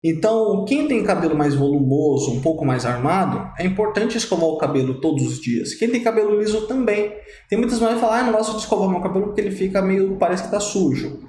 Então, quem tem cabelo mais volumoso, um pouco mais armado, é importante escovar o cabelo todos os dias. Quem tem cabelo liso também. Tem muitas mulheres que falam, eu não gosto de escovar meu cabelo porque ele fica meio, parece que tá sujo.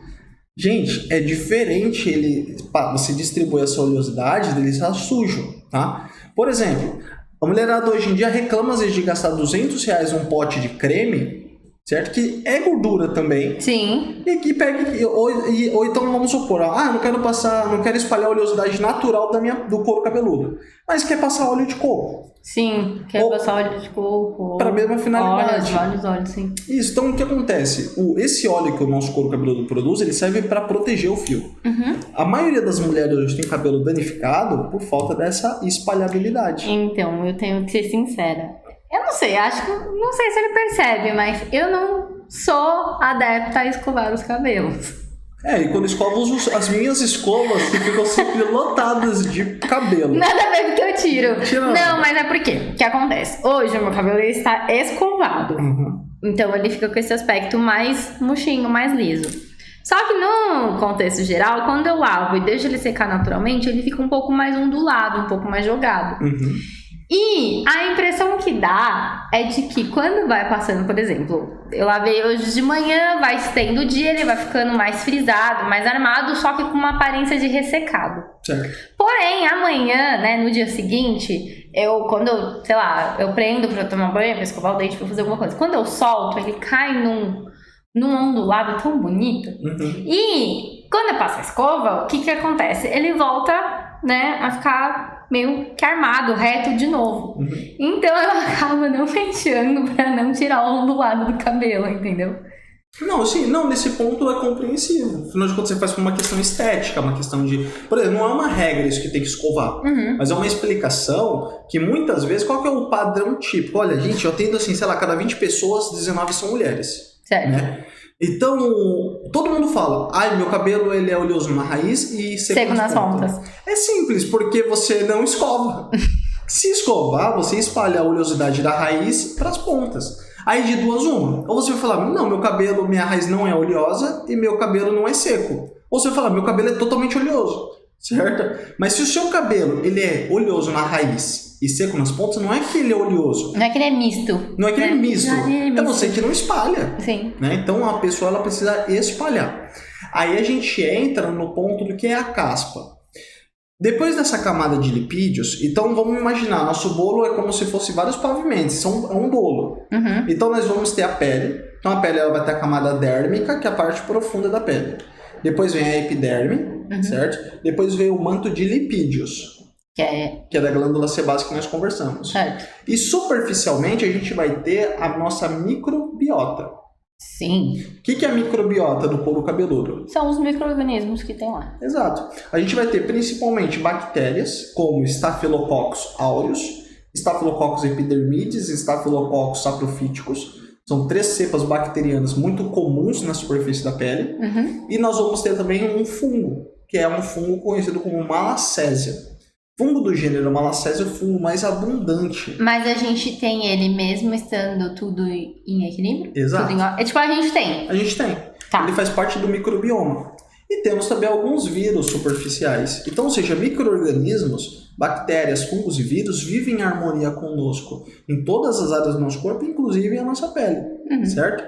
Gente, é diferente você distribuir essa oleosidade dele estar sujo, tá? Por exemplo, a mulherada hoje em dia reclama às vezes de gastar R$200 num pote de creme, certo? Que é gordura também. Sim. E que pega. Ou então vamos supor, não quero espalhar a oleosidade natural do couro cabeludo. Mas quer passar óleo de coco. Sim, quer passar óleo de coco. Para a mesma finalidade. Óleos, sim. Isso, então o que acontece? Esse óleo que o nosso couro cabeludo produz, ele serve para proteger o fio. Uhum. A maioria das mulheres hoje tem cabelo danificado por falta dessa espalhabilidade. Então, eu tenho que ser sincera. Eu não sei, não sei se ele percebe, mas eu não sou adepta a escovar os cabelos. E quando escovo, as minhas escovas ficam sempre lotadas de cabelo. Nada a ver porque eu tiro. Não, mas é porque o que acontece? Hoje o meu cabelo está escovado. Uhum. Então ele fica com esse aspecto mais murchinho, mais liso. Só que no contexto geral, quando eu lavo e deixo ele secar naturalmente, ele fica um pouco mais ondulado, um pouco mais jogado. Uhum. E a impressão que dá é de que quando vai passando, por exemplo, eu lavei hoje de manhã, vai estendo o dia, ele vai ficando mais frisado, mais armado, só que com uma aparência de ressecado. Certo. Porém, amanhã, né, no dia seguinte, quando eu prendo pra tomar banho, pra escovar o dente, pra fazer alguma coisa, quando eu solto, ele cai num ondulado tão bonito. Uhum. E quando eu passo a escova, o que acontece? Ele volta, né, a ficar meio que armado, reto de novo. Uhum. Então eu acabo não penteando pra não tirar o ondulado do cabelo, entendeu? Não, sim, nesse ponto é compreensível. Afinal de contas, você faz por uma questão estética, uma questão de... Por exemplo, não é uma regra isso que tem que escovar, mas é uma explicação que muitas vezes, qual que é o padrão típico? Olha, gente, eu tendo assim, cada 20 pessoas, 19 são mulheres. Certo. Né? Então, todo mundo fala, meu cabelo ele é oleoso na raiz e seco nas pontas. É simples, porque você não escova. Se escovar, você espalha a oleosidade da raiz para as pontas. Aí de duas uma. Ou você vai falar, não, minha raiz não é oleosa e meu cabelo não é seco. Ou você vai falar, meu cabelo é totalmente oleoso. Certo? Mas se o seu cabelo ele é oleoso na raiz e seco nas pontas, não é que ele é oleoso. Não é que ele é misto. Não é que ele é misto. É você que não espalha. Sim. Né? Então a pessoa ela precisa espalhar. Aí a gente entra no ponto do que é a caspa. Depois dessa camada de lipídios, então vamos imaginar, nosso bolo é como se fosse vários pavimentos, é um bolo. Uhum. Então nós vamos ter a pele. Então a pele ela vai ter a camada dérmica, que é a parte profunda da pele. Depois vem a epiderme, certo? Depois vem o manto de lipídios, que é da glândula sebácea que nós conversamos. Certo. E superficialmente a gente vai ter a nossa microbiota. Sim. O que é a microbiota do couro cabeludo? São os micro-organismos que tem lá. Exato. A gente vai ter principalmente bactérias, como Staphylococcus aureus, Staphylococcus epidermidis e Staphylococcus saprophyticus. São 3 cepas bacterianas muito comuns na superfície da pele. Uhum. E nós vamos ter também um fungo, que é um fungo conhecido como Malacésia. Fungo do gênero Malacésia é o fungo mais abundante. Mas a gente tem ele mesmo estando tudo em equilíbrio? Exato. É tipo, a gente tem. A gente tem. Tá. Ele faz parte do microbioma. E temos também alguns vírus superficiais. Então, ou seja, micro-organismos, bactérias, fungos e vírus vivem em harmonia conosco em todas as áreas do nosso corpo, inclusive a nossa pele, certo?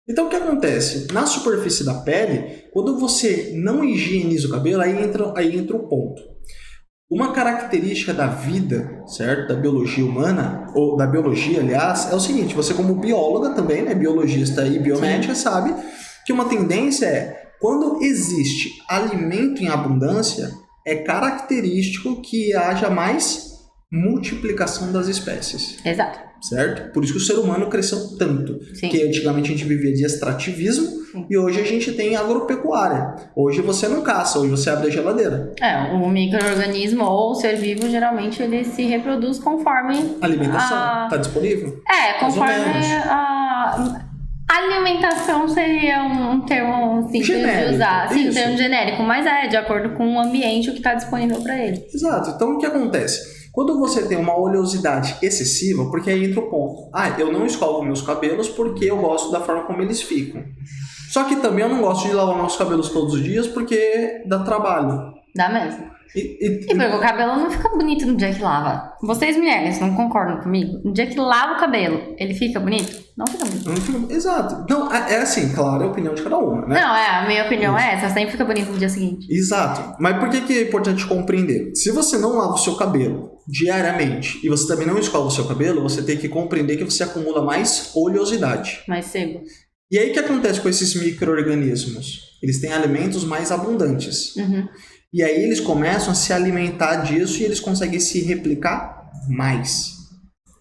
Então, o que acontece? Na superfície da pele, quando você não higieniza o cabelo, aí entra o ponto. Uma característica da vida, certo? Da biologia humana, ou da biologia, aliás, é o seguinte, você como bióloga também, né, biologista e biomédica, sabe que uma tendência é, quando existe alimento em abundância, é característico que haja mais multiplicação das espécies. Exato. Certo? Por isso que o ser humano cresceu tanto. Sim. Que antigamente a gente vivia de extrativismo e hoje a gente tem agropecuária. Hoje você não caça, hoje você abre a geladeira. O micro-organismo ou o ser vivo, geralmente ele se reproduz conforme alimentação. Está disponível? Conforme a alimentação seria um termo simples genérico, de usar. Sim, um isso. termo genérico, mas de acordo com o ambiente que está disponível para ele. Exato. Então o que acontece? Quando você tem uma oleosidade excessiva, porque aí entra o ponto. Eu não escovo meus cabelos porque eu gosto da forma como eles ficam. Só que também eu não gosto de lavar meus cabelos todos os dias porque dá trabalho. Dá mesmo. E porque o cabelo não fica bonito no dia que lava. Vocês mulheres não concordam comigo? No dia que lava o cabelo, ele fica bonito? Não fica bonito. Exato. Não, é assim, claro, é a opinião de cada uma, né? Não, a minha opinião é essa, sempre fica bonito no dia seguinte. Exato. Mas por que é importante compreender? Se você não lava o seu cabelo diariamente e você também não escova o seu cabelo, você tem que compreender que você acumula mais oleosidade. Mais sebo. E aí o que acontece com esses micro-organismos? Eles têm alimentos mais abundantes. E aí eles começam a se alimentar disso e eles conseguem se replicar mais.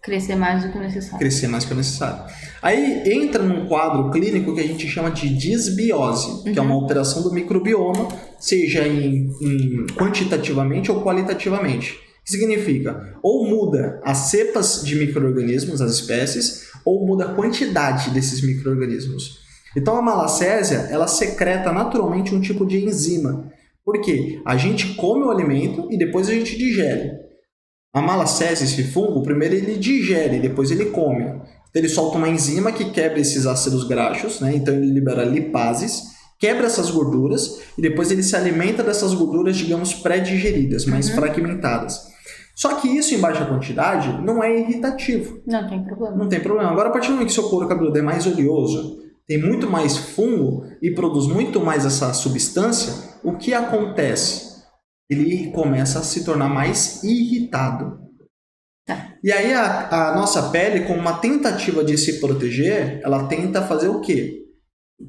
Crescer mais do que o necessário. Crescer mais do que o necessário. Aí entra num quadro clínico que a gente chama de disbiose, que é uma alteração do microbioma, seja quantitativamente ou qualitativamente. O que significa? Ou muda as cepas de micro-organismos, as espécies, ou muda a quantidade desses micro-organismos. Então a malacésia, ela secreta naturalmente um tipo de enzima. Por quê? A gente come o alimento e depois a gente digere. A malacésia, esse fungo, primeiro ele digere, depois ele come. Então ele solta uma enzima que quebra esses ácidos graxos, né? Então ele libera lipases, quebra essas gorduras e depois ele se alimenta dessas gorduras, digamos, pré-digeridas, mais fragmentadas. Só que isso em baixa quantidade não é irritativo. Não tem problema. Não tem problema. Agora, a partir do momento que seu couro cabeludo é mais oleoso, tem muito mais fungo e produz muito mais essa substância, o que acontece? Ele começa a se tornar mais irritado. E aí a nossa pele, com uma tentativa de se proteger, ela tenta fazer o quê?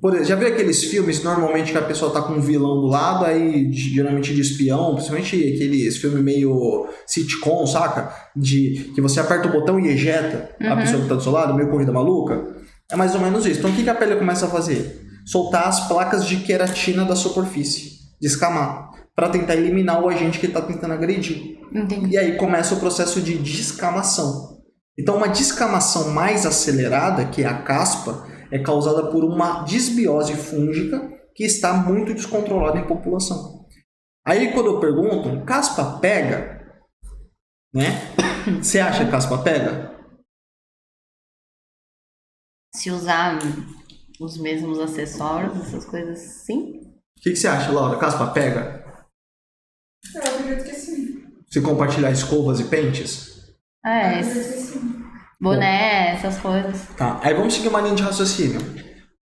Por exemplo, já viu aqueles filmes normalmente que a pessoa tá com um vilão do lado, aí geralmente de espião, principalmente aqueles filmes meio sitcom, saca? Que você aperta o botão e ejeta a pessoa que tá do seu lado, meio corrida maluca. É mais ou menos isso. Então o que a pele começa a fazer? Soltar as placas de queratina da superfície, descamar, para tentar eliminar o agente que está tentando agredir. Entendi. E aí começa o processo de descamação. Então uma descamação mais acelerada, que é a caspa, é causada por uma disbiose fúngica que está muito descontrolada em população. Aí quando eu pergunto, caspa pega? Né? Você acha que caspa pega? Se usar os mesmos acessórios, essas coisas, sim. O que você acha, Laura? Caspa pega? Eu acredito que sim. Se compartilhar escovas e pentes? Eu acredito que sim. Boné, essas coisas. Tá, aí vamos seguir uma linha de raciocínio.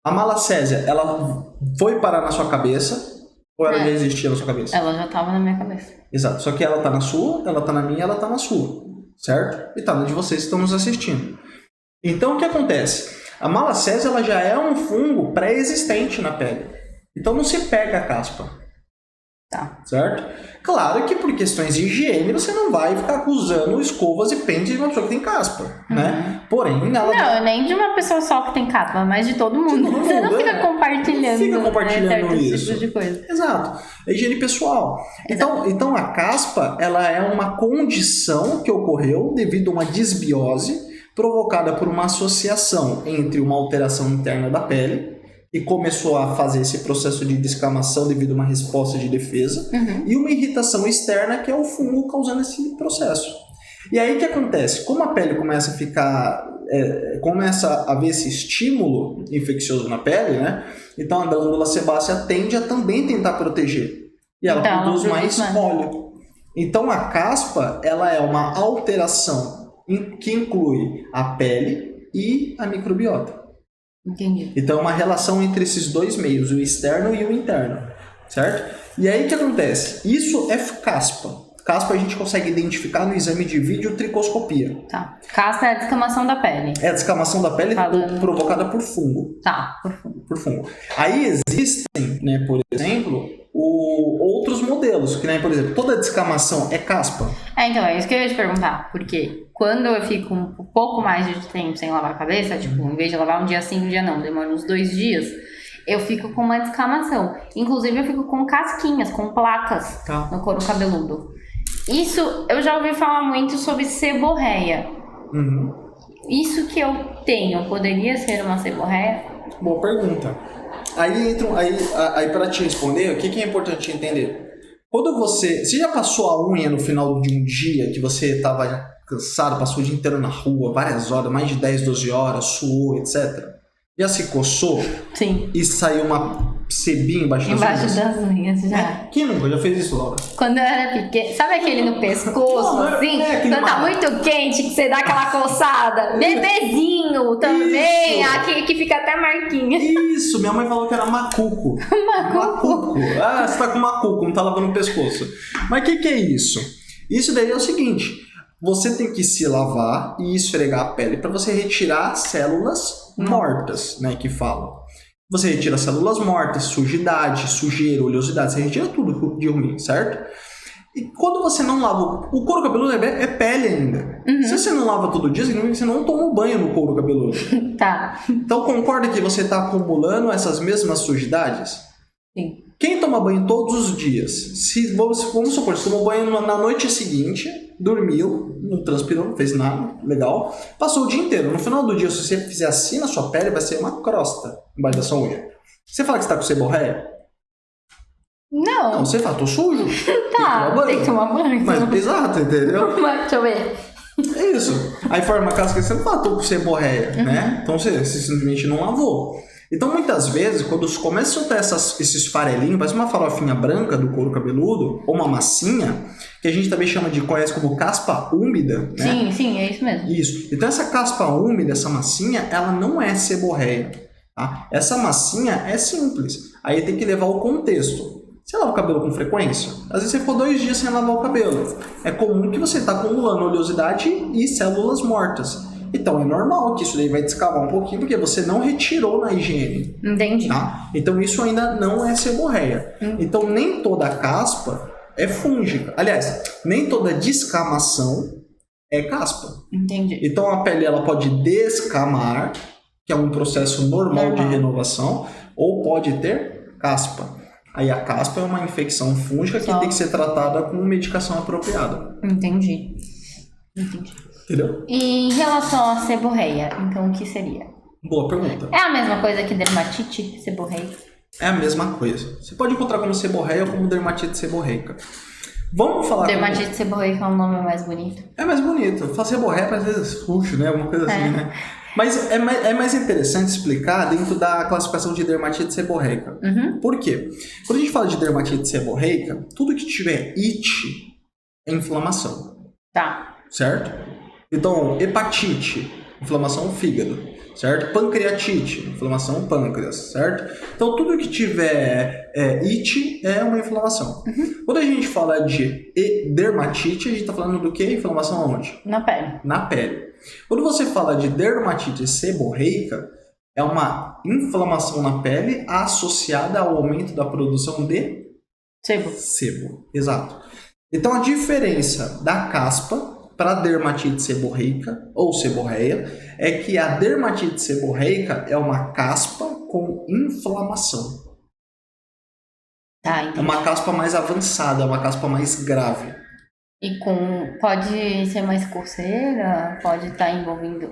A malacésia, ela foi parar na sua cabeça ou ela já existia na sua cabeça? Ela já tava na minha cabeça. Exato, só que ela tá na sua, ela tá na minha, ela tá na sua, certo? E tá na de vocês que estão nos assistindo. Então o que acontece? A malacésia, ela já é um fungo pré-existente na pele. Então não se pega a caspa. Tá. Certo? Claro que por questões de higiene você não vai ficar usando escovas e pentes de uma pessoa que tem caspa, né? Porém, ela... Não, nem de uma pessoa só que tem caspa, mas de todo mundo. De todo Você mundo, não fica compartilhando, fica compartilhando certos isso. tipos de coisa. Exato. É higiene pessoal. Então a caspa, ela é uma condição que ocorreu devido a uma disbiose provocada por uma associação entre uma alteração interna da pele e começou a fazer esse processo de descamação devido a uma resposta de defesa, e uma irritação externa, que é o fungo causando esse processo. E aí o que acontece? Como a pele começa a ficar... começa a haver esse estímulo infeccioso na pele, né? Então a glândula sebácea tende a também tentar proteger. E ela Então, produz ela mais produz óleo. Então a caspa, ela é uma alteração que inclui a pele e a microbiota. Entendi. Então é uma relação entre esses dois meios, o externo e o interno, certo? E aí o que acontece? Isso é caspa. Caspa a gente consegue identificar no exame de videotricoscopia. Tá. Caspa é a descamação da pele. É a descamação da pele provocada por fungo. Tá, por fungo. Por fungo. Aí existem, né, por exemplo, outros modelos, que, né, por exemplo, toda descamação é caspa. Então, é isso que eu ia te perguntar. Porque quando eu fico um pouco mais de tempo sem lavar a cabeça, tipo, em vez de lavar um dia sim, um dia não, demora uns 2 dias, eu fico com uma descamação. Inclusive, eu fico com casquinhas, com placas no couro cabeludo. Isso, eu já ouvi falar muito sobre seborreia. Isso que eu tenho, poderia ser uma seborreia? Boa pergunta. Aí para te responder, o que é importante entender? Quando você já passou a unha no final de um dia que você estava cansado, passou o dia inteiro na rua, várias horas, mais de 10, 12 horas, suou, etc. Já se coçou? Sim. E saiu uma sebinho embaixo das Embaixo unhas? das unhas, já. Quem nunca já fez isso, Laura? Quando eu era pequena, sabe aquele no pescoço, Não, assim? aquele Quando tá muito quente, que você dá aquela coçada. Bebezinho também, Isso. aqui que fica até marquinha. Isso, minha mãe falou que era macuco. Macuco. Ah, você tá com macuco, não tá lavando o pescoço. Mas o que é isso? Isso daí é o seguinte, você tem que se lavar e esfregar a pele para você retirar células mortas, né, que falam. Você retira células mortas, sujidade, sujeira, oleosidade, você retira tudo de ruim, certo? E quando você não lava, o couro cabeludo é pele ainda. Se você não lava todo dia, significa que você não toma banho no couro cabeludo. Tá. Então concorda que você está acumulando essas mesmas sujidades? Sim. Quem toma banho todos os dias, vamos supor, você tomou banho na noite seguinte, dormiu, não transpirou, não fez nada, legal, passou o dia inteiro. No final do dia, se você fizer assim na sua pele, vai ser uma crosta embaixo da sua unha. Você fala que você está com seborréia? Não. Não, você fala, tô sujo. Tá, tem que tomar banho. Mas, exato, entendeu? Mas, deixa eu ver. É isso. Aí forma uma casca que você não fala, tô com seborréia, né? Então você simplesmente não lavou. Então, muitas vezes, quando começa a soltar esses farelinhos, parece uma farofinha branca do couro cabeludo, ou uma massinha, que a gente também conhece como caspa úmida, né? Sim, é isso mesmo. Isso. Então, essa caspa úmida, essa massinha, ela não é seborréia, tá? Essa massinha é simples. Aí tem que levar o contexto. Você lava o cabelo com frequência? Às vezes você ficou 2 dias sem lavar o cabelo. É comum que você está acumulando oleosidade e células mortas. Então é normal que isso daí vai descamar um pouquinho, porque você não retirou na higiene. Entendi. Tá? Então isso ainda não é seborréia. Então nem toda caspa é fúngica. Aliás, nem toda descamação é caspa. Entendi. Então a pele ela pode descamar, que é um processo normal de renovação, ou pode ter caspa. Aí a caspa é uma infecção fúngica que tem que ser tratada com medicação apropriada. Entendi. Entendeu? E em relação à seborreia, então o que seria? Boa pergunta. É a mesma coisa que dermatite seborreica? É a mesma coisa. Você pode encontrar como seborreia ou como dermatite seborreica. Vamos falar... Dermatite seborreica é um nome mais bonito. É mais bonito. Falar seborreia às vezes fuxo, né? Alguma coisa assim, né? Mas é mais interessante explicar dentro da classificação de dermatite seborreica. Por quê? Quando a gente fala de dermatite seborreica, tudo que tiver it é inflamação. Tá. Certo? Então, hepatite, inflamação no fígado, certo? Pancreatite, inflamação no pâncreas, certo? Então, tudo que tiver it é uma inflamação. Quando a gente fala de dermatite, a gente está falando do que? Inflamação onde? Na pele. Na pele. Quando você fala de dermatite seborreica, é uma inflamação na pele associada ao aumento da produção de sebo. Exato. Então, a diferença da caspa para dermatite seborreica ou seborreia é que a dermatite seborreica é uma caspa com inflamação. Tá, entendi. É uma caspa mais avançada, é uma caspa mais grave. E pode ser mais coceira? Pode estar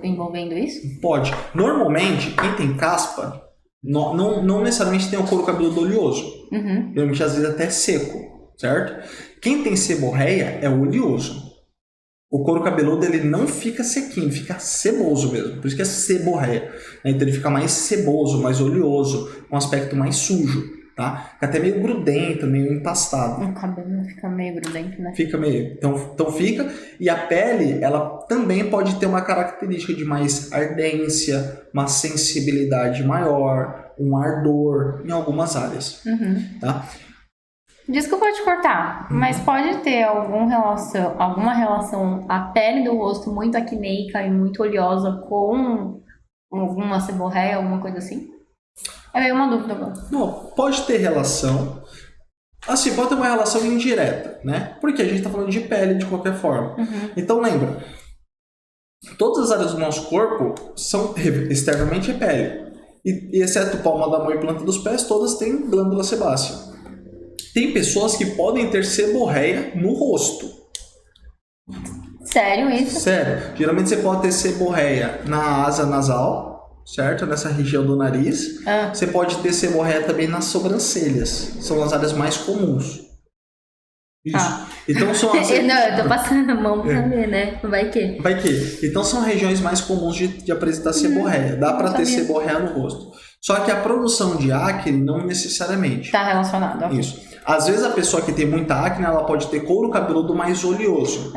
envolvendo isso? Pode. Normalmente, quem tem caspa não necessariamente tem o couro cabeludo oleoso. Normalmente, às vezes, até seco, certo? Quem tem seborreia é oleoso. O couro cabeludo ele não fica sequinho, fica ceboso mesmo. Por isso que é seborreia. Então ele fica mais ceboso, mais oleoso, um aspecto mais sujo, tá? Fica até meio grudento, meio empastado. O cabelo fica meio grudento, né? Fica meio. Então fica. E a pele, ela também pode ter uma característica de mais ardência, uma sensibilidade maior, um ardor em algumas áreas, tá? Desculpa te cortar, mas pode ter alguma relação a pele do rosto muito acneica e muito oleosa com alguma seborreia, alguma coisa assim? É meio uma dúvida agora. Não, pode ter relação. Assim, pode ter uma relação indireta, né? Porque a gente tá falando de pele de qualquer forma. Então lembra, todas as áreas do nosso corpo são externamente pele. E exceto palma da mão e planta dos pés, todas têm glândula sebácea. Tem pessoas que podem ter seborreia no rosto. Sério isso? Sério. Geralmente você pode ter seborreia na asa nasal, certo? Nessa região do nariz. Você pode ter seborreia também nas sobrancelhas. São as áreas mais comuns. Isso. Então são as... Não, eu tô passando a mão pra ver, né? Vai que. Então são regiões mais comuns de apresentar seborreia. Dá pra ter seborreia no rosto. Só que a produção de acne não necessariamente. Tá relacionado. Ok. Isso. Às vezes a pessoa que tem muita acne, ela pode ter couro cabeludo mais oleoso.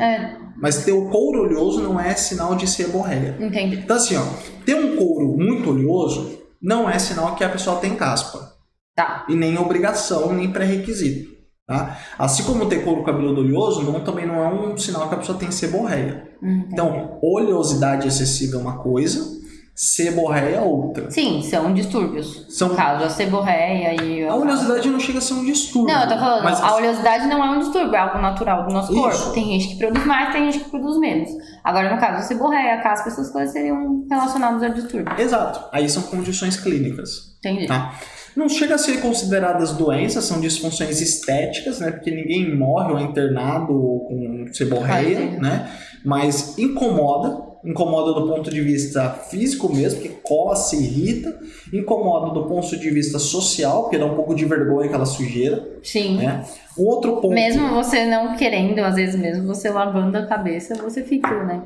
Mas ter o couro oleoso não é sinal de seborreia. Entendi. Então assim, ó, ter um couro muito oleoso não é sinal que a pessoa tem caspa. Tá. E nem obrigação, nem pré-requisito. Tá? Assim como ter couro cabeludo oleoso, também não é um sinal que a pessoa tem seborreia. Então, oleosidade excessiva é uma coisa, seborreia é outra. Sim, são distúrbios. No caso, a seborreia e... A oleosidade não chega a ser um distúrbio. Não, eu tô falando, mas a oleosidade não é um distúrbio, é algo natural do nosso corpo. Isso. Tem gente que produz mais, tem gente que produz menos. Agora, no caso, a seborreia, a caspa, essas coisas seriam relacionadas ao distúrbio. Exato. Aí são condições clínicas. Entendi. Tá? Não chega a ser consideradas doenças, são disfunções estéticas, né? Porque ninguém morre ou é internado com seborreia, né? Mas incomoda do ponto de vista físico mesmo, que coça, irrita, incomoda do ponto de vista social, porque dá um pouco de vergonha aquela sujeira. Sim. Né? Um outro ponto... Mesmo você não querendo, às vezes mesmo você lavando a cabeça, você fica, né?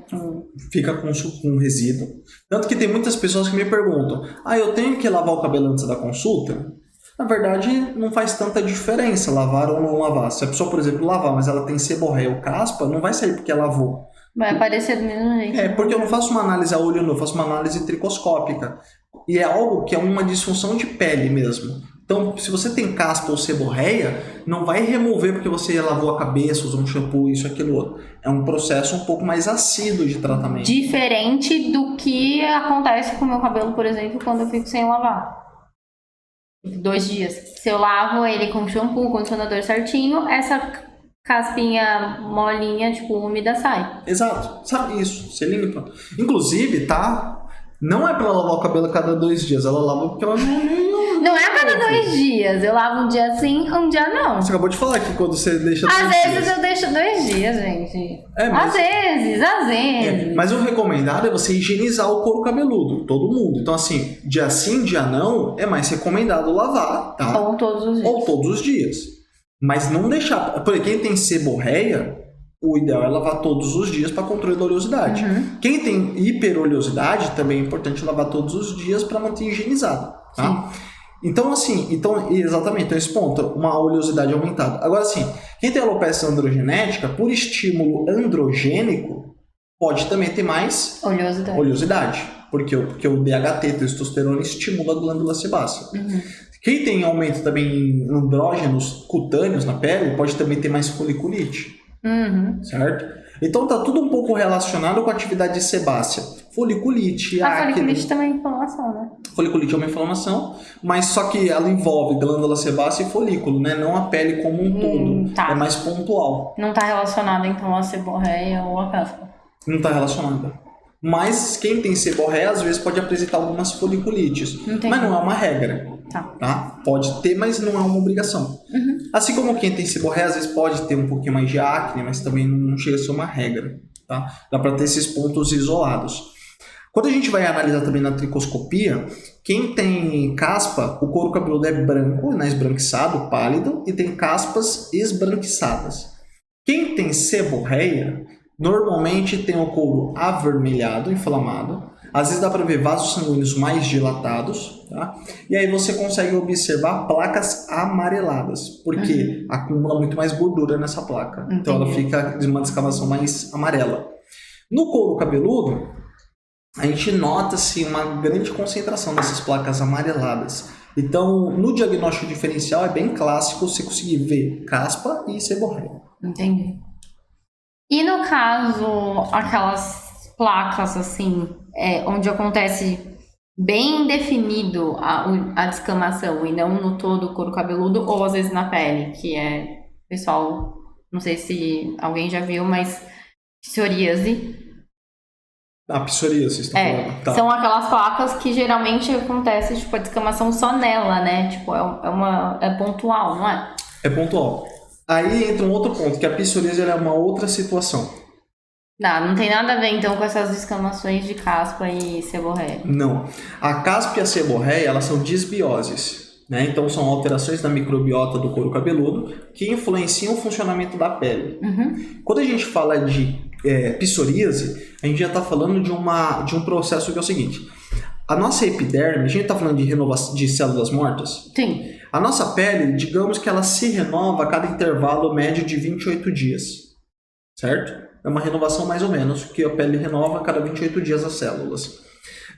Fica com resíduo. Tanto que tem muitas pessoas que me perguntam, eu tenho que lavar o cabelo antes da consulta? Na verdade, não faz tanta diferença lavar ou não lavar. Se a pessoa, por exemplo, lavar, mas ela tem seborreia ou caspa, não vai sair porque ela lavou. Vai aparecer do mesmo jeito. Porque eu não faço uma análise a olho nu, eu faço uma análise tricoscópica. E é algo que é uma disfunção de pele mesmo. Então, se você tem caspa ou seborreia, não vai remover porque você lavou a cabeça, usou um shampoo, isso, aquilo, outro. É um processo um pouco mais assíduo de tratamento. Diferente do que acontece com o meu cabelo, por exemplo, quando eu fico sem lavar. 2 dias. Se eu lavo ele com shampoo, condicionador certinho, essa caspinha molinha, tipo, úmida sai. Exato. Sabe isso? Você limpa. Inclusive, tá? Não é pra lavar o cabelo a cada 2 dias. Ela lava porque ela não é a cada 2 dias. Eu lavo um dia sim, um dia não. Você acabou de falar que quando você deixa 2 dias. Às vezes eu deixo 2 dias, gente. Às vezes. Mas o recomendado é você higienizar o couro cabeludo. Todo mundo. Então, assim, dia sim, dia não, é mais recomendado lavar, tá? Ou todos os dias. Ou todos os dias. Mas não deixar... Porque quem tem seborreia, o ideal é lavar todos os dias para controle da oleosidade. Quem tem hiperoleosidade, também é importante lavar todos os dias para manter higienizado. Tá? Então, assim... exatamente, então esse ponto, uma oleosidade aumentada. Agora, assim, quem tem alopecia androgenética, por estímulo androgênico, pode também ter mais oleosidade. Porque o DHT, testosterona, estimula a glândula sebácea. Quem tem aumento também em andrógenos cutâneos na pele pode também ter mais foliculite. Certo? Então tá tudo um pouco relacionado com a atividade sebácea. Foliculite, acne. Foliculite também é inflamação, né? Foliculite é uma inflamação, mas só que ela envolve glândula sebácea e folículo, né? Não a pele como um todo. Tá. É mais pontual. Não tá relacionado então a seborreia ou a caspa. Não tá relacionada. Mas quem tem seborreia às vezes pode apresentar algumas foliculites. Entendi. Mas não é uma regra. Tá? Pode ter, mas não é uma obrigação. Assim como quem tem seborreia às vezes pode ter um pouquinho mais de acne, mas também não chega a ser uma regra. Tá? Dá para ter esses pontos isolados. Quando a gente vai analisar também na tricoscopia, quem tem caspa, o couro cabeludo é branco, né, esbranquiçado, pálido, e tem caspas esbranquiçadas. Quem tem seborreia, normalmente tem o couro avermelhado, inflamado. Às vezes dá para ver vasos sanguíneos mais dilatados, tá? E aí você consegue observar placas amareladas, porque acumula muito mais gordura nessa placa. Entendi. Então ela fica de uma descamação mais amarela. No couro cabeludo, a gente nota-se uma grande concentração dessas placas amareladas. Então, no diagnóstico diferencial é bem clássico você conseguir ver caspa e seborreia. Entendi. E no caso, aquelas placas assim, onde acontece bem definido a descamação e não no todo o couro cabeludo ou às vezes na pele, que é, pessoal, não sei se alguém já viu, mas psoríase. Psoríase, vocês estão falando. Tá. São aquelas placas que geralmente acontece, tipo, a descamação só nela, né? Tipo, é pontual, não é? É pontual. Aí entra um outro ponto, que a psoríase é uma outra situação. Não tem nada a ver, então, com essas descamações de caspa e seborreia. Não. A caspa e a seborreia, elas são disbioses, né? Então, são alterações da microbiota do couro cabeludo que influenciam o funcionamento da pele. Quando a gente fala de psoríase, a gente já está falando de um processo que é o seguinte. A nossa epiderme, a gente está falando de renovação de células mortas? Sim. A nossa pele, digamos que ela se renova a cada intervalo médio de 28 dias, certo? É uma renovação mais ou menos, que a pele renova a cada 28 dias as células.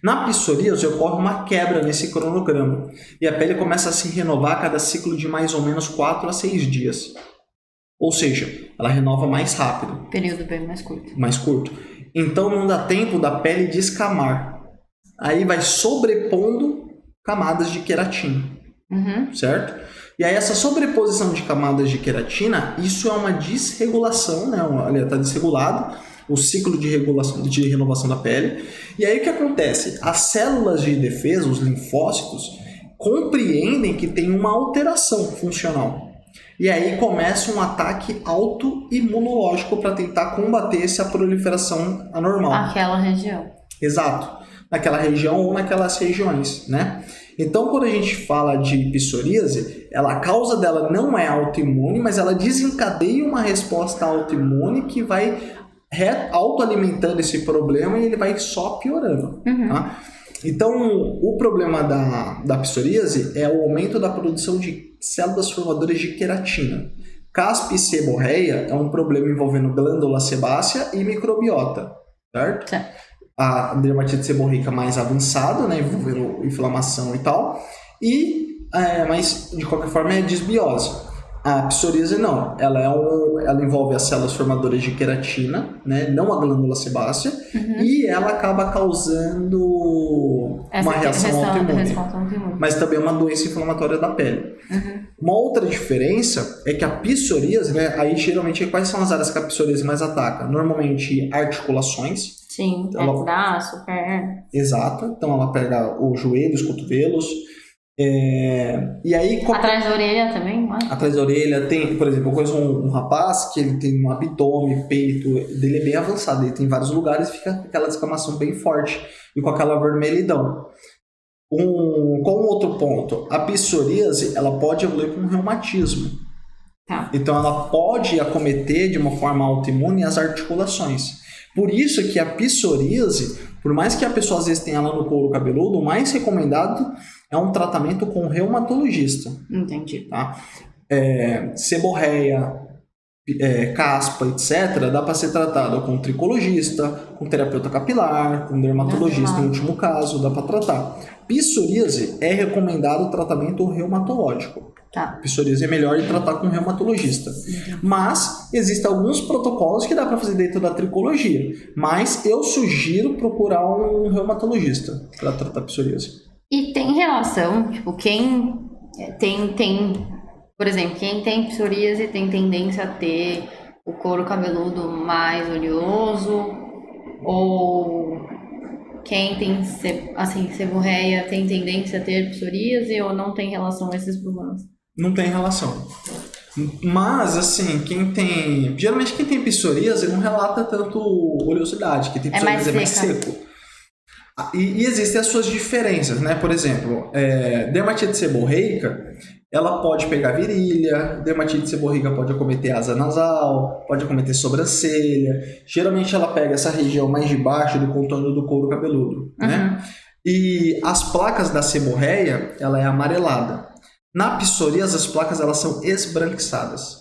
Na psoríase ocorre uma quebra nesse cronograma e a pele começa a se renovar a cada ciclo de mais ou menos 4 a 6 dias. Ou seja, ela renova mais rápido. Período bem mais curto. Mais curto. Então não dá tempo da pele descamar. Aí vai sobrepondo camadas de queratina, certo? E aí essa sobreposição de camadas de queratina, isso é uma desregulação, né? Está desregulado o ciclo de renovação da pele. E aí o que acontece? As células de defesa, os linfócitos, compreendem que tem uma alteração funcional. E aí começa um ataque autoimunológico para tentar combater essa proliferação anormal. Aquela região. Exato. Naquela região ou naquelas regiões, né? Então, quando a gente fala de psoríase, a causa dela não é autoimune, mas ela desencadeia uma resposta autoimune que vai autoalimentando esse problema e ele vai só piorando. Tá? Então, o problema da psoríase é o aumento da produção de células formadoras de queratina. Caspa e seborreia é um problema envolvendo glândula sebácea e microbiota, certo? A dermatite seborreica mais avançada, né, envolvendo inflamação e tal, mas de qualquer forma é desbiose. A psoríase não, ela envolve as células formadoras de queratina, né, não a glândula sebácea, e ela acaba causando uma reação autoimune, mas também uma doença inflamatória da pele. Uma outra diferença é que a psoríase, né, aí geralmente quais são as áreas que a psoríase mais ataca? Normalmente articulações. Sim, braço, perna. Exato, então ela pega os joelhos, os cotovelos. E aí, atrás da orelha também, não é? Atrás da orelha tem, por exemplo, eu conheço um rapaz que ele tem um abdômen, peito, dele é bem avançado, ele tem vários lugares e fica aquela descamação bem forte e com aquela vermelhidão. Com outro ponto, a psoríase, ela pode evoluir para um reumatismo. Tá. Então ela pode acometer de uma forma autoimune as articulações. Por isso que a psoríase, por mais que a pessoa às vezes tenha ela no couro cabeludo, o mais recomendado é um tratamento com reumatologista. Entendi. Tá? Seborreia, caspa, etc., dá para ser tratado com tricologista, com terapeuta capilar, com dermatologista, no último caso, dá para tratar. Psoríase é recomendado o tratamento reumatológico. Tá. Psoríase é melhor de tratar com um reumatologista. Mas existem alguns protocolos que dá para fazer dentro da tricologia. Mas eu sugiro procurar um reumatologista para tratar psoríase. E tem relação, tipo, quem tem, por exemplo, quem tem psoríase tem tendência a ter o couro cabeludo mais oleoso, ou quem tem, assim, seborreia tem tendência a ter psoríase, ou não tem relação a esses problemas? Não tem relação. Mas, assim, geralmente quem tem psoríase não relata tanto oleosidade, que tem psoríase é mais seco. E existem as suas diferenças, né? Por exemplo, dermatite seborreica, ela pode pegar virilha, dermatite seborreica pode acometer asa nasal, pode acometer sobrancelha. Geralmente ela pega essa região mais de baixo do contorno do couro cabeludo, né? E as placas da seborreia, ela é amarelada. Na psoríase, as placas elas são esbranquiçadas.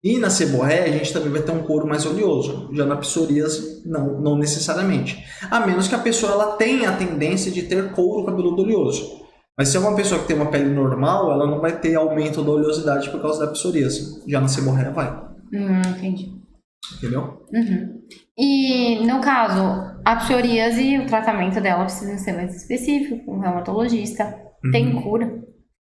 E na seborreia, a gente também vai ter um couro mais oleoso. Já na psoríase, não necessariamente. A menos que a pessoa ela tenha a tendência de ter couro cabeludo oleoso. Mas se é uma pessoa que tem uma pele normal, ela não vai ter aumento da oleosidade por causa da psoríase. Já na seborreia vai. Entendi. Entendeu? E, no caso, a psoríase, o tratamento dela precisa ser mais específico, com um reumatologista. Tem cura?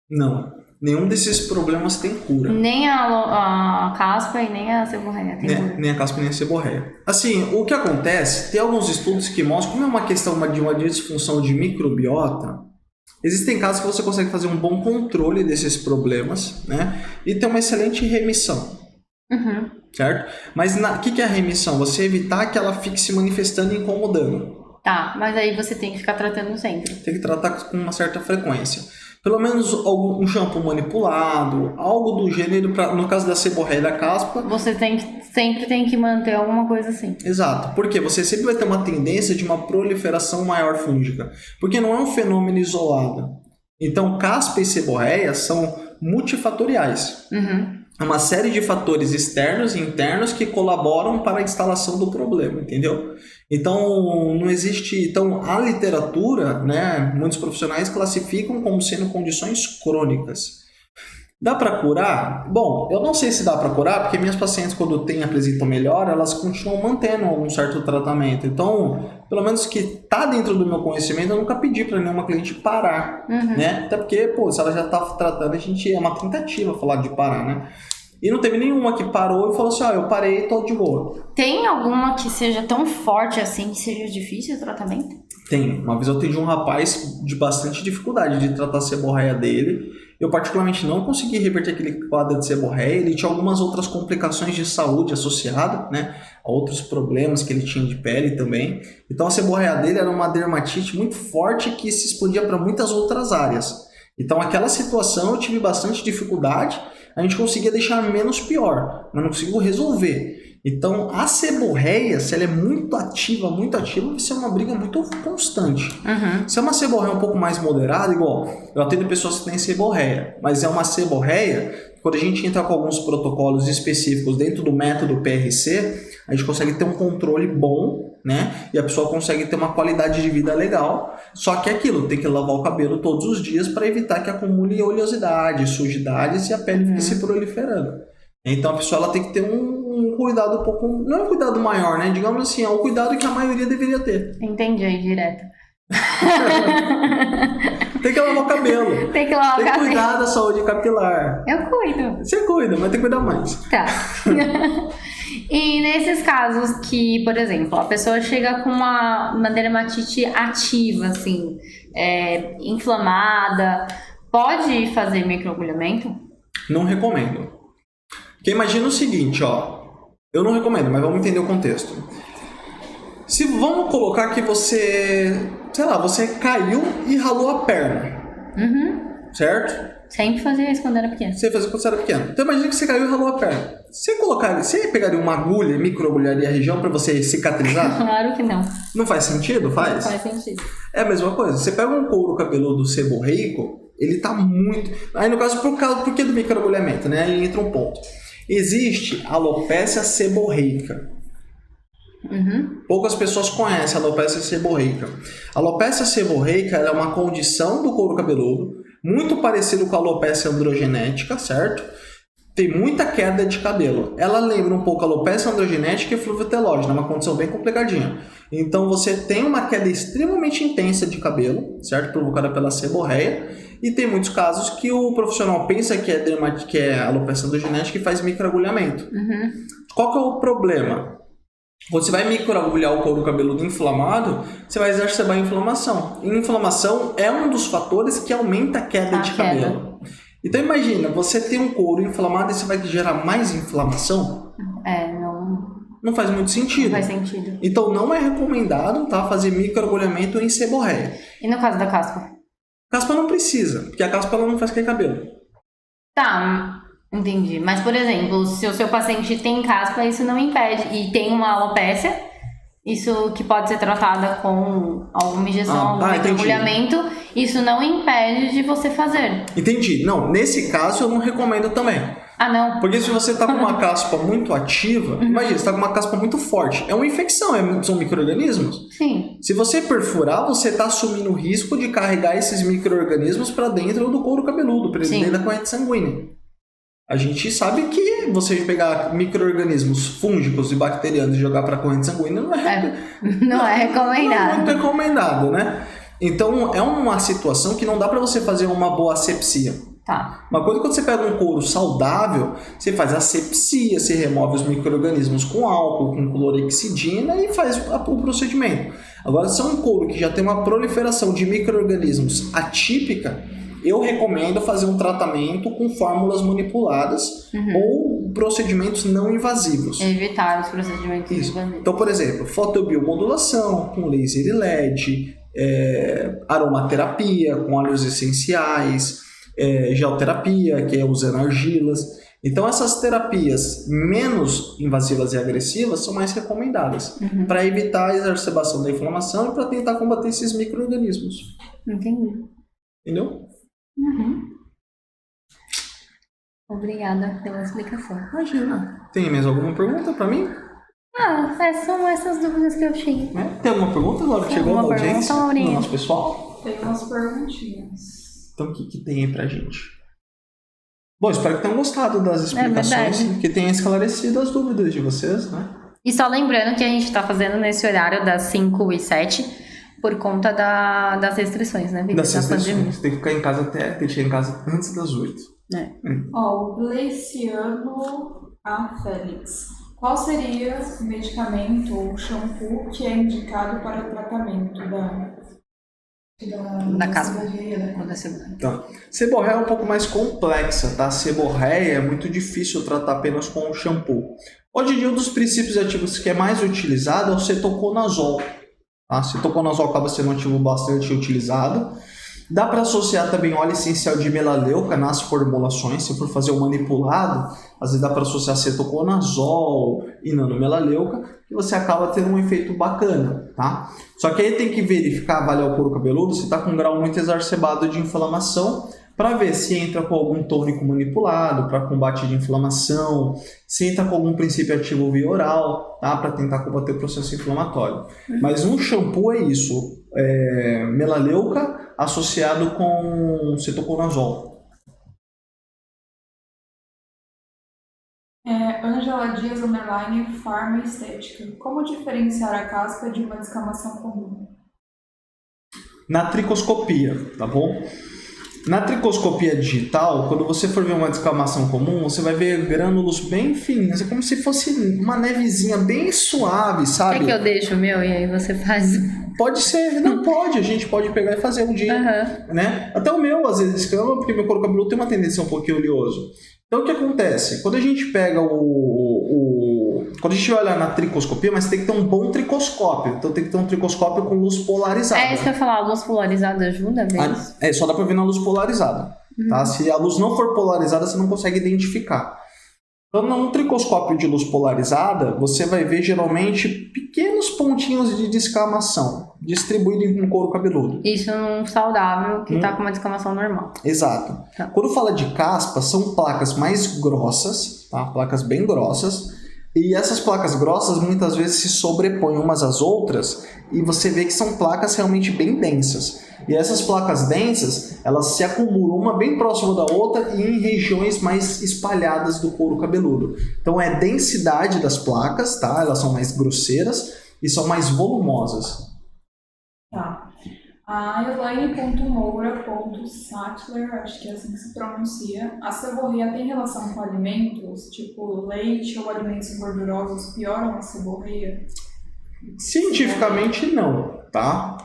Não. Nenhum desses problemas tem cura. Nem a caspa e nem a seborreia tem cura. Nem a caspa nem a seborreia. Assim, o que acontece, tem alguns estudos que mostram, como é uma questão de uma disfunção de microbiota, existem casos que você consegue fazer um bom controle desses problemas, né? E ter uma excelente remissão. Certo? Mas o que é a remissão? Você evitar que ela fique se manifestando e incomodando. Tá, mas aí você tem que ficar tratando sempre. Tem que tratar com uma certa frequência. Pelo menos um shampoo manipulado, algo do gênero, no caso da seborreia e da caspa. Você sempre tem que manter alguma coisa assim. Exato, porque você sempre vai ter uma tendência de uma proliferação maior fúngica, porque não é um fenômeno isolado. Então, caspa e seborreia são multifatoriais. É uma série de fatores externos e internos que colaboram para a instalação do problema, entendeu? Então, não existe... Então, a literatura, né, muitos profissionais classificam como sendo condições crônicas. Dá para curar? Bom, eu não sei se dá para curar, porque minhas pacientes, quando apresentam melhora, elas continuam mantendo um certo tratamento. Então, pelo menos que tá dentro do meu conhecimento, eu nunca pedi para nenhuma cliente parar, né? Até porque, pô, se ela já tá tratando, é uma tentativa falar de parar, né? E não teve nenhuma que parou e falou assim, eu parei e tô de boa. Tem alguma que seja tão forte assim que seja difícil o tratamento? Tem. Uma vez eu atendi um rapaz de bastante dificuldade de tratar a seborreia dele. Eu particularmente não consegui reverter aquele quadro de seborreia. Ele tinha algumas outras complicações de saúde associadas, né? A outros problemas que ele tinha de pele também. Então a seborreia dele era uma dermatite muito forte que se expandia para muitas outras áreas. Então aquela situação eu tive bastante dificuldade. A gente conseguia deixar menos pior, mas não conseguiu resolver. Então, a seborreia, se ela é muito ativa, vai ser uma briga muito constante. Se é uma seborreia um pouco mais moderada, igual, eu atendo pessoas que têm seborreia, mas é uma seborreia, quando a gente entra com alguns protocolos específicos dentro do método PRC, a gente consegue ter um controle bom, né? E a pessoa consegue ter uma qualidade de vida legal. Só que é aquilo, tem que lavar o cabelo todos os dias para evitar que acumule oleosidade, sujidades e a pele fique se proliferando. Então a pessoa ela tem que ter um cuidado um pouco... Não é um cuidado maior, né? Digamos assim, é um cuidado que a maioria deveria ter. Entendi aí, direto. Tem que lavar o cabelo. Tem que lavar o cabelo. Tem que cuidar da saúde capilar. Eu cuido. Você cuida, mas tem que cuidar mais. Tá. E nesses casos que, por exemplo, a pessoa chega com uma dermatite ativa, assim, inflamada, pode fazer microagulhamento? Não recomendo. Porque imagina o seguinte, eu não recomendo, mas vamos entender o contexto. Vamos colocar que você, você caiu e ralou a perna, certo? Sempre fazia isso quando era pequeno. Você fazia quando você era pequeno. Então imagina que você caiu e ralou a perna. Você pegaria uma agulha, microagulharia a região para você cicatrizar? Claro que não. Não faz sentido? Faz? Não faz sentido. É a mesma coisa. Você pega um couro cabeludo seborreico, ele tá muito... Aí no caso, por que do microagulhamento, né? Aí entra um ponto. Existe a alopécia seborreica. Poucas pessoas conhecem a alopécia seborreica. A alopécia seborreica é uma condição do couro cabeludo, muito parecido com a alopécia androgenética, certo? Tem muita queda de cabelo. Ela lembra um pouco a alopécia androgenética e fluviológena, uma condição bem complicadinha. Então você tem uma queda extremamente intensa de cabelo, certo? Provocada pela seborreia. E tem muitos casos que o profissional pensa que é alopecia androgenética e faz microagulhamento. Qual que é o problema? Quando você vai microagulhar o couro cabeludo inflamado, você vai exacerbar a inflamação. E inflamação é um dos fatores que aumenta a queda de cabelo. Então imagina, você tem um couro inflamado e você vai gerar mais inflamação? Não faz muito sentido. Não faz sentido. Então não é recomendado, fazer microagulhamento em seborreia. E no caso da caspa? Caspa não precisa, porque a caspa ela não faz cair cabelo. Tá, entendi. Mas, por exemplo, se o seu paciente tem caspa, isso não impede. E tem uma alopécia, isso que pode ser tratada com alguma injeção, algum microagulhamento, isso não impede de você fazer. Entendi. Não, nesse caso eu não recomendo também. Não? Porque se você tá com uma caspa muito ativa, imagina, você tá com uma caspa muito forte. É uma infecção, são micro-organismos. Sim. Se você perfurar, você tá assumindo o risco de carregar esses micro-organismos para dentro do couro cabeludo, para dentro da corrente sanguínea. A gente sabe que você pegar micro-organismos fúngicos e bacterianos e jogar para a corrente sanguínea não é recomendado. Não é muito recomendado, né? Então, é uma situação que não dá para você fazer uma boa asepsia. Tá. Uma coisa, quando você pega um couro saudável, você faz asepsia, você remove os micro-organismos com álcool, com clorexidina e faz o procedimento. Agora, se é um couro que já tem uma proliferação de micro-organismos atípica, eu recomendo fazer um tratamento com fórmulas manipuladas ou procedimentos não invasivos. Evitar os procedimentos invasivos. Então, por exemplo, fotobiomodulação com laser e LED, aromaterapia com óleos essenciais, geoterapia, que é usando argilas. Então, essas terapias menos invasivas e agressivas são mais recomendadas para evitar a exacerbação da inflamação e para tentar combater esses micro-organismos. Entendi. Entendeu? Obrigada pela explicação. Imagina. Tem mais alguma pergunta para mim? São essas dúvidas que eu tinha. Tem alguma pergunta, Laura? Tem Chegou da alguma audiência pergunta, do Laurinha? nosso pessoal? Tem umas perguntinhas. Então, o que tem aí pra gente? Bom, espero que tenham gostado das explicações, verdade. que tenha esclarecido as dúvidas de vocês, né? E só lembrando que a gente tá fazendo nesse horário das 5 e 7 por conta das restrições, né? Das Da pandemia. restrições. Tem que ficar em casa tem que chegar em casa antes das 8. Ó, o Gleiciano A. Félix. Qual seria o medicamento ou shampoo que é indicado para o tratamento Da caspa. seborreia, Ou da cebola. Então, seborreia é um pouco mais complexa, tá? Seborreia é muito difícil tratar apenas com o shampoo. Hoje em dia, um dos princípios ativos que é mais utilizado é o cetoconazol. Tá? Cetoconazol acaba sendo um ativo bastante utilizado. Dá para associar também óleo essencial de melaleuca nas formulações. Se for fazer o manipulado, às vezes dá para associar cetoconazol e nanomelaleuca, que você acaba tendo um efeito bacana, tá? Só que aí tem que verificar, avaliar o couro cabeludo, se está com um grau muito exacerbado de inflamação, para ver se entra com algum tônico manipulado para combate de inflamação, se entra com algum princípio ativo via oral, tá? Para tentar combater o processo inflamatório. Mas um shampoo é isso, melaleuca associado com cetoconazol. Ângela Dias, Pharma Estética. Como diferenciar a caspa de uma descamação comum? Na tricoscopia, tá bom? Na tricoscopia digital, quando você for ver uma descamação comum, você vai ver grânulos bem fininhos, é como se fosse uma nevezinha bem suave, sabe? Quer que eu deixe o meu e aí você faz? Pode ser, não pode, a gente pode pegar e fazer um dia, né? Até o meu, às vezes, escama, porque meu couro cabeludo tem uma tendência um pouquinho oleoso. Então, o que acontece? Quando a gente pega quando a gente vai olhar na tricoscopia, mas tem que ter um bom tricoscópio. Então, tem que ter um tricoscópio com luz polarizada. É isso que eu ia falar, a luz polarizada ajuda mesmo? Só dá pra ver na luz polarizada. Tá? Se a luz não for polarizada, você não consegue identificar. Então, num tricoscópio de luz polarizada, você vai ver geralmente pequenos pontinhos de descamação distribuídos no couro cabeludo. Isso num saudável que tá com uma descamação normal. Exato. Tá. Quando fala de caspa, são placas mais grossas, tá? Placas bem grossas. E essas placas grossas muitas vezes se sobrepõem umas às outras e você vê que são placas realmente bem densas. E essas placas densas, elas se acumulam uma bem próxima da outra e em regiões mais espalhadas do couro cabeludo. Então é densidade das placas, tá? Elas são mais grosseiras e são mais volumosas. Tá. A Elaine.moura.sattler, acho que é assim que se pronuncia. A seborreia tem relação com alimentos, tipo leite ou alimentos gordurosos pioram a seborreia? Cientificamente não, tá?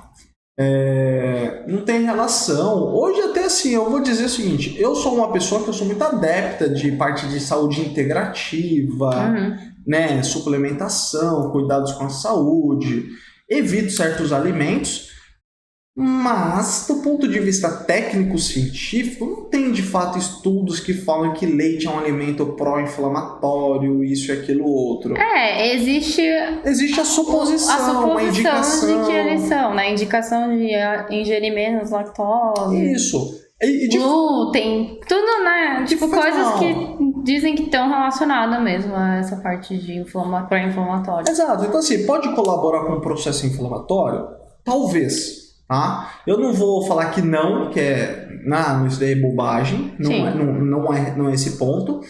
Não tem relação. Hoje até assim, eu vou dizer o seguinte, eu sou uma pessoa que eu sou muito adepta de parte de saúde integrativa, né, suplementação, cuidados com a saúde, evito certos alimentos, mas do ponto de vista técnico-científico, não tem de fato estudos que falam que leite é um alimento pró-inflamatório, isso e aquilo outro. Existe a suposição, uma indicação de que eles são, né? Indicação de ingerir menos lactose. Isso. Glúten, tudo, né? Tipo, coisas não. que dizem que estão relacionadas mesmo a essa parte de pró-inflamatório. Exato. Então, assim, pode colaborar com o processo inflamatório? Talvez. Tá? Eu não vou falar que não, que isso daí é bobagem, não é esse ponto.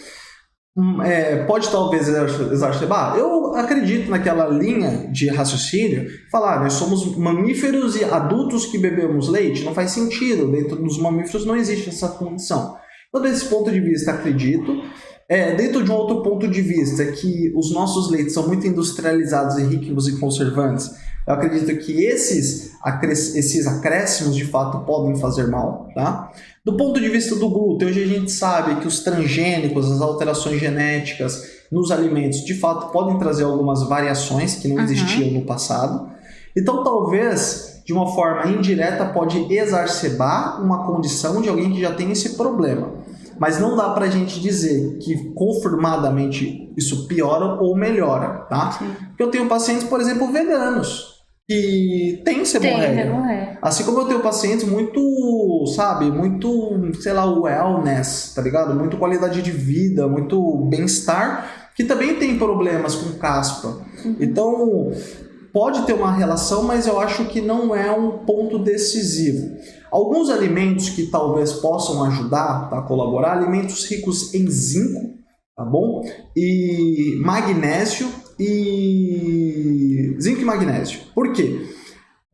Pode talvez exacerbar. Eu acredito naquela linha de raciocínio, falar, nós somos mamíferos e adultos que bebemos leite, não faz sentido, dentro dos mamíferos não existe essa condição. Então, desse ponto de vista, acredito. Dentro de um outro ponto de vista, que os nossos leites são muito industrializados e ricos em conservantes, eu acredito que esses acréscimos de fato podem fazer mal, tá? Do ponto de vista do glúten, hoje a gente sabe que os transgênicos, as alterações genéticas nos alimentos, de fato podem trazer algumas variações que não existiam no passado. Então talvez de uma forma indireta, pode exacerbar uma condição de alguém que já tem esse problema. Mas não dá pra gente dizer que confirmadamente isso piora ou melhora, tá? Sim. Porque eu tenho pacientes, por exemplo, veganos, que têm seborreia. Assim como eu tenho pacientes muito, sabe, muito, sei lá, wellness, tá ligado? Muito qualidade de vida, muito bem-estar, que também tem problemas com caspa. Então, pode ter uma relação, mas eu acho que não é um ponto decisivo. Alguns alimentos que talvez possam ajudar a colaborar, alimentos ricos em zinco, tá bom? E magnésio e magnésio. Por quê?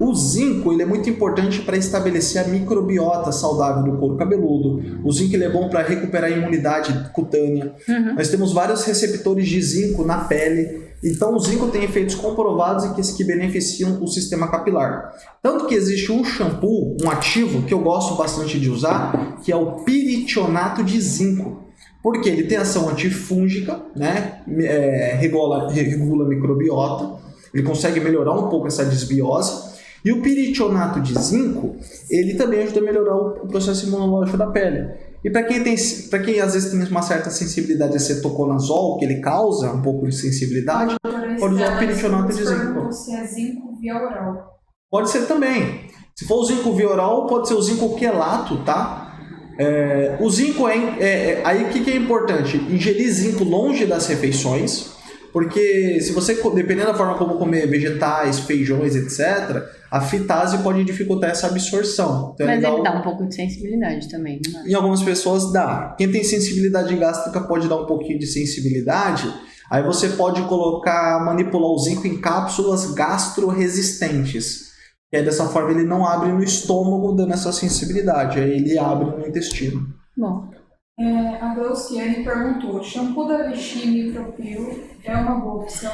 O zinco ele é muito importante para estabelecer a microbiota saudável do couro cabeludo. O zinco ele é bom para recuperar a imunidade cutânea. Nós temos vários receptores de zinco na pele. Então, o zinco tem efeitos comprovados e que beneficiam o sistema capilar. Tanto que existe um shampoo, um ativo, que eu gosto bastante de usar, que é o piritionato de zinco. Porque ele tem ação antifúngica, né? Regula a microbiota, ele consegue melhorar um pouco essa desbiose. E o piritionato de zinco, ele também ajuda a melhorar o processo imunológico da pele. E para quem às vezes tem uma certa sensibilidade a cetoconazol, que ele causa um pouco de sensibilidade, pode usar o piritionato de zinco. Se é zinco via oral. Pode ser também. Se for o zinco via oral, pode ser o zinco quelato, tá? O zinco aí o que é importante? Ingerir zinco longe das refeições, porque se você, dependendo da forma como comer vegetais, feijões, etc., a fitase pode dificultar essa absorção. Então, mas ele dá um pouco de sensibilidade também, não é? Em algumas pessoas dá. Quem tem sensibilidade gástrica pode dar um pouquinho de sensibilidade. Aí você pode manipular o zinco em cápsulas gastroresistentes. E aí, dessa forma ele não abre no estômago dando essa sensibilidade. Aí ele abre no intestino. Bom. A Glauciane perguntou: shampoo da Vichy Micropil é uma boa opção?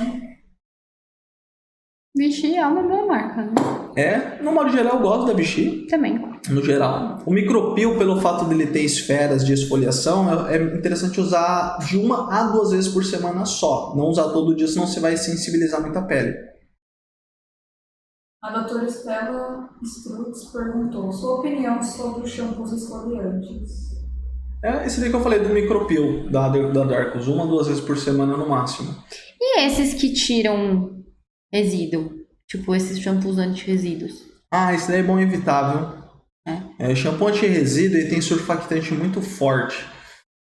Vichy é uma boa marca, né? No modo geral eu gosto da Vichy. Também. No geral. O Micropil, pelo fato dele ter esferas de esfoliação, é interessante usar de 1 a 2 vezes por semana só. Não usar todo dia, senão você vai sensibilizar muito a pele. A doutora Stella Strutz perguntou: sua opinião sobre os shampoos esfoliantes? Esse daí que eu falei do Micropil, da Darkus, 1 a 2 vezes por semana no máximo. E esses que tiram resíduo? Tipo, esses shampoos anti-resíduos? Esse daí é bom evitar, viu? Shampoo anti-resíduo ele tem surfactante muito forte.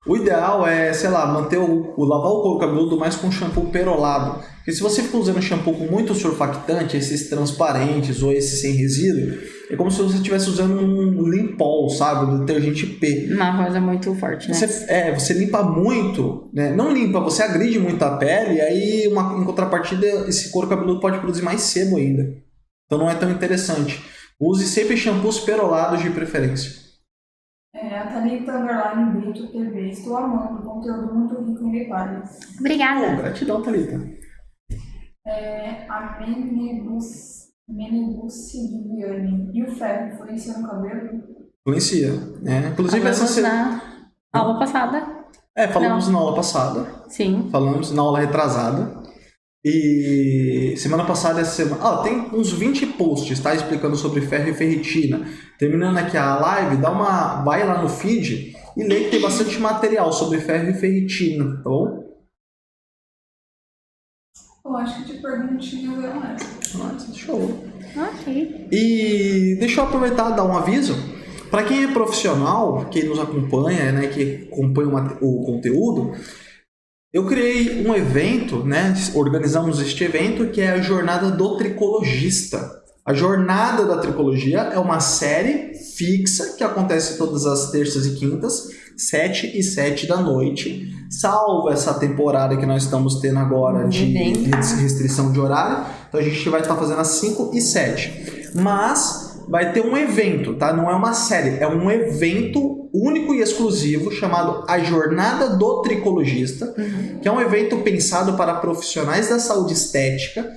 O ideal é, sei lá, manter lavar o couro cabeludo mais com shampoo perolado. Porque se você fica usando shampoo com muito surfactante, esses transparentes ou esses sem resíduo, é como se você estivesse usando um Limpol, sabe? Um detergente P. Uma coisa muito forte, né? Você limpa muito, né? Não limpa, você agride muito a pele, e aí em contrapartida esse couro cabeludo pode produzir mais sebo ainda. Então não é tão interessante. Use sempre shampoos perolados de preferência. A Thalita Underline Brito TV. Estou amando, conteúdo muito rico em detalhes. Obrigada. Gratidão, Thalita. A Menegussi Viviane. E o ferro influencia no cabelo? Influencia, né? Inclusive na aula passada. Falamos na aula passada. Sim. Falamos na aula retrasada. E semana passada, tem uns 20 posts, tá? Explicando sobre ferro e ferritina. Terminando aqui a live, vai lá no feed e lê que tem bastante material sobre ferro e ferritina, tá bom? Eu acho que de perguntinhas eram essas. Show. Ok. E deixa eu aproveitar e dar um aviso. Para quem é profissional, quem nos acompanha, né, que acompanha o conteúdo, eu criei um evento, né? Organizamos este evento que é a Jornada do Tricologista. A Jornada da Tricologia é uma série fixa que acontece todas as terças e quintas, 7 e 7 da noite, salvo essa temporada que nós estamos tendo agora de restrição de horário. Então a gente vai estar fazendo as 5 e 7. Mas vai ter um evento, tá? Não é uma série, é um evento único e exclusivo chamado A Jornada do Tricologista, que é um evento pensado para profissionais da saúde estética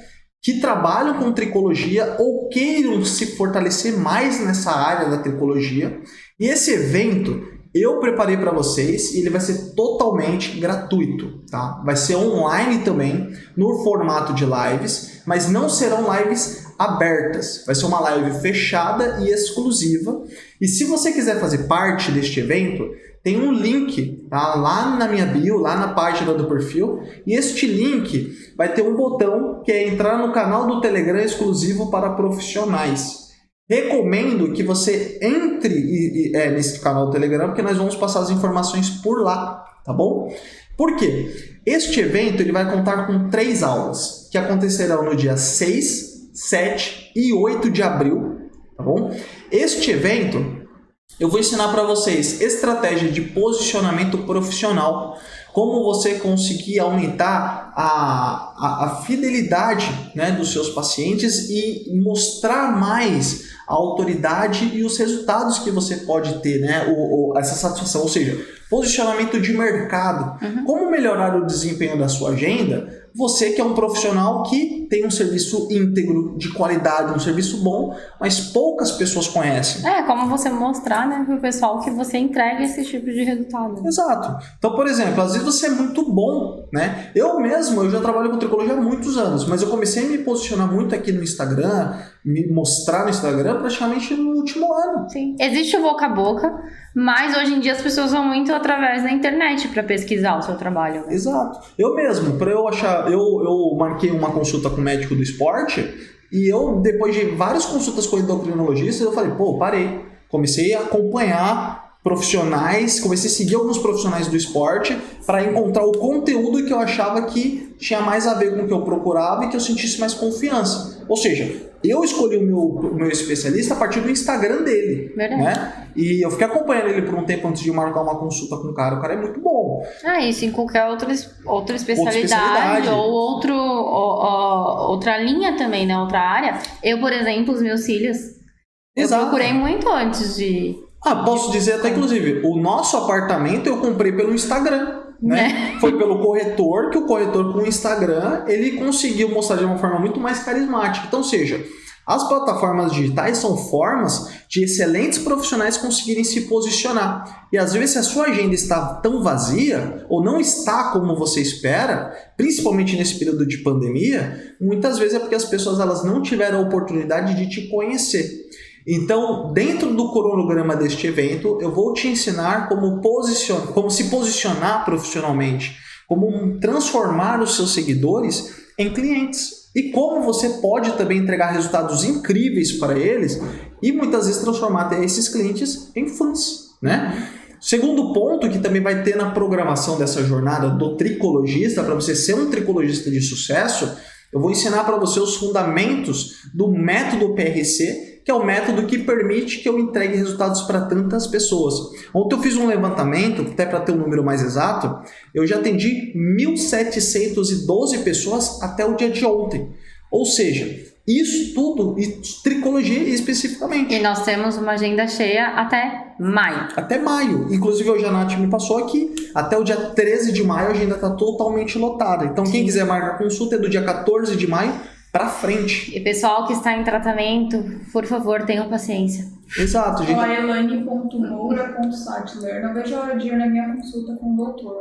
que trabalham com tricologia ou queiram se fortalecer mais nessa área da tricologia. E esse evento, Eu preparei para vocês e ele vai ser totalmente gratuito, tá? Vai ser online também, no formato de lives, mas não serão lives abertas. Vai ser uma live fechada e exclusiva. E se você quiser fazer parte deste evento, tem um link, tá? Lá na minha bio, lá na página do perfil. E este link vai ter um botão que é entrar no canal do Telegram exclusivo para profissionais. Recomendo que você entre nesse canal do Telegram, porque nós vamos passar as informações por lá, tá bom? Por quê? Este evento ele vai contar com 3 aulas, que acontecerão no dia 6, 7 e 8 de abril, tá bom? Este evento, eu vou ensinar para vocês estratégia de posicionamento profissional, como você conseguir aumentar a fidelidade, né, dos seus pacientes e mostrar mais a autoridade e os resultados que você pode ter, né, essa satisfação, ou seja, posicionamento de mercado. Como melhorar o desempenho da sua agenda? Você que é um profissional que tem um serviço íntegro, de qualidade, um serviço bom, mas poucas pessoas conhecem. Como você mostrar, né, pro pessoal que você entrega esse tipo de resultado. Exato. Então, por exemplo, às vezes você é muito bom, né? Eu já trabalho com tricologia há muitos anos, mas eu comecei a me posicionar muito aqui no Instagram, me mostrar no Instagram praticamente no último ano. Sim. Existe o boca a boca, mas hoje em dia as pessoas vão muito através da internet para pesquisar o seu trabalho. Né? Exato. Eu mesmo, para eu achar, eu marquei uma consulta com o médico do esporte e eu, depois de várias consultas com endocrinologistas, eu falei, parei. Comecei a acompanhar profissionais, comecei a seguir alguns profissionais do esporte para encontrar o conteúdo que eu achava que tinha mais a ver com o que eu procurava e que eu sentisse mais confiança. Ou seja, eu escolhi o meu especialista a partir do Instagram dele. Verdade. Né? E eu fiquei acompanhando ele por um tempo antes de marcar uma consulta com o cara. O cara é muito bom. Isso em qualquer outra especialidade ou outra linha também, né? Outra área. Eu, por exemplo, os meus cílios, eu procurei muito antes de... posso dizer até, inclusive, o nosso apartamento eu comprei pelo Instagram, né? Foi pelo corretor, que o corretor com o Instagram, ele conseguiu mostrar de uma forma muito mais carismática. Então, ou seja, as plataformas digitais são formas de excelentes profissionais conseguirem se posicionar. E às vezes, se a sua agenda está tão vazia, ou não está como você espera, principalmente nesse período de pandemia, muitas vezes é porque as pessoas elas não tiveram a oportunidade de te conhecer. Então, dentro do cronograma deste evento, eu vou te ensinar como se posicionar profissionalmente, como transformar os seus seguidores em clientes e como você pode também entregar resultados incríveis para eles e muitas vezes transformar até esses clientes em fãs, né? Segundo ponto que também vai ter na programação dessa jornada do tricologista, para você ser um tricologista de sucesso, eu vou ensinar para você os fundamentos do método PRC, que é o método que permite que eu entregue resultados para tantas pessoas. Ontem eu fiz um levantamento, até para ter um número mais exato, eu já atendi 1.712 pessoas até o dia de ontem. Ou seja, isso tudo, e tricologia especificamente. E nós temos uma agenda cheia até maio. Até maio. Inclusive, hoje a Nath me passou aqui, até o dia 13 de maio a agenda está totalmente lotada. Então, quem quiser marcar consulta é do dia 14 de maio para frente. E pessoal que está em tratamento, por favor, tenham paciência. Exato, gente. Elaine.moura.sattler. Não vejo a hora de ir na minha consulta com o doutor.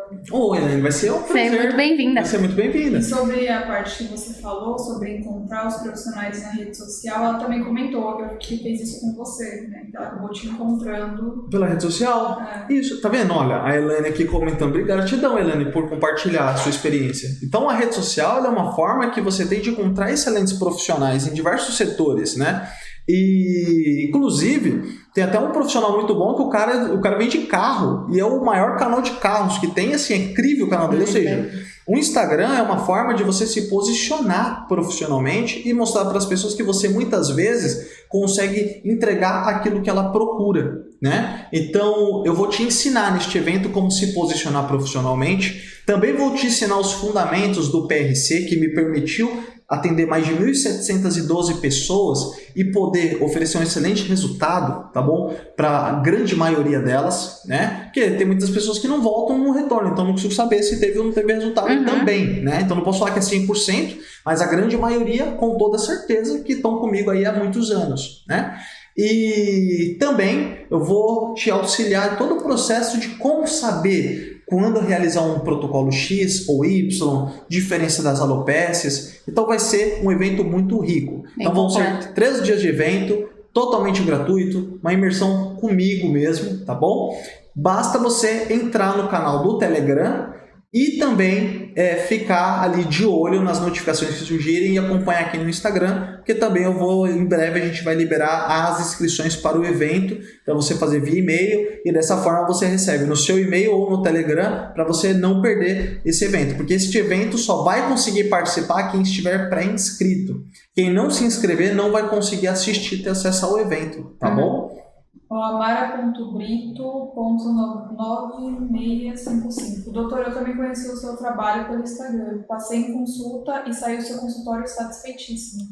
Elaine, vai ser um prazer. Seja muito bem-vinda. Vai ser muito bem-vinda. E sobre a parte que você falou, sobre encontrar os profissionais na rede social, ela também comentou que fez isso com você, né? Ela acabou te encontrando. Pela rede social? Isso, tá vendo? Olha, a Elaine aqui comentando. Gratidão, Elaine, por compartilhar a sua experiência. Então, a rede social é uma forma que você tem de encontrar excelentes profissionais em diversos setores, né? E, inclusive, tem até um profissional muito bom que o cara vende carro e é o maior canal de carros que tem, assim, é incrível o canal dele. Ou seja, o Instagram é uma forma de você se posicionar profissionalmente e mostrar para as pessoas que você muitas vezes consegue entregar aquilo que ela procura, né? Então, eu vou te ensinar neste evento como se posicionar profissionalmente. Também vou te ensinar os fundamentos do PRC, que me permitiu atender mais de 1.712 pessoas e poder oferecer um excelente resultado, tá bom? Para a grande maioria delas, né? Porque tem muitas pessoas que não voltam no retorno, então não consigo saber se teve ou não teve resultado também, né? Então não posso falar que é 100%, mas a grande maioria, com toda certeza, que estão comigo aí há muitos anos, né? E também eu vou te auxiliar em todo o processo de como saber quando realizar um protocolo X ou Y, diferença das alopécias. Então vai ser um evento muito rico. Então vão ser 3 dias de evento, totalmente gratuito, uma imersão comigo mesmo, tá bom? Basta você entrar no canal do Telegram e também ficar ali de olho nas notificações que surgirem e acompanhar aqui no Instagram, porque também em breve a gente vai liberar as inscrições para o evento, para você fazer via e-mail, e dessa forma você recebe no seu e-mail ou no Telegram, para você não perder esse evento, porque este evento só vai conseguir participar quem estiver pré-inscrito. Quem não se inscrever não vai conseguir assistir, ter acesso ao evento, tá bom? Amara.brito.9655. Doutor, eu também conheci o seu trabalho pelo Instagram. Passei em consulta e saí do seu consultório satisfeitíssimo.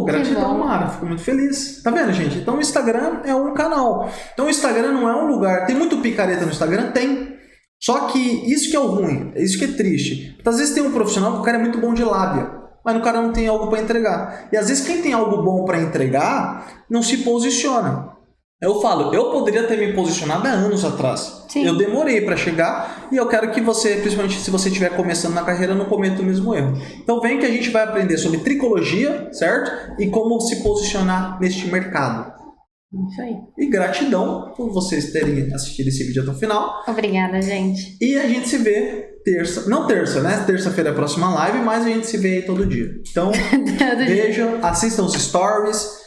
Gratidão, Mara. Fico muito feliz. Tá vendo, gente? Então o Instagram é um canal. Então o Instagram não é um lugar. Tem muito picareta no Instagram? Tem. Só que isso que é o ruim, isso que é triste. Porque às vezes tem um profissional que o cara é muito bom de lábia, mas o cara não tem algo para entregar. E às vezes quem tem algo bom para entregar não se posiciona. Eu falo, eu poderia ter me posicionado há anos atrás. Sim. Eu demorei para chegar e eu quero que você, principalmente se você estiver começando na carreira, não cometa o mesmo erro. Então vem que a gente vai aprender sobre tricologia, certo? E como se posicionar neste mercado. Isso aí. E gratidão por vocês terem assistido esse vídeo até o final. Obrigada, gente. E a gente se vê terça-feira é a próxima live, mas a gente se vê aí todo dia. Então, vejam, assistam os stories.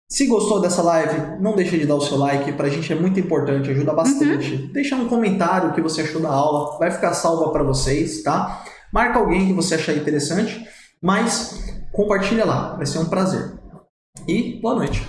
Se gostou dessa live, não deixe de dar o seu like, pra gente é muito importante, ajuda bastante. Deixa um comentário o que você achou da aula, vai ficar salva pra vocês, tá? Marca alguém que você achar interessante, mas compartilha lá, vai ser um prazer. E boa noite.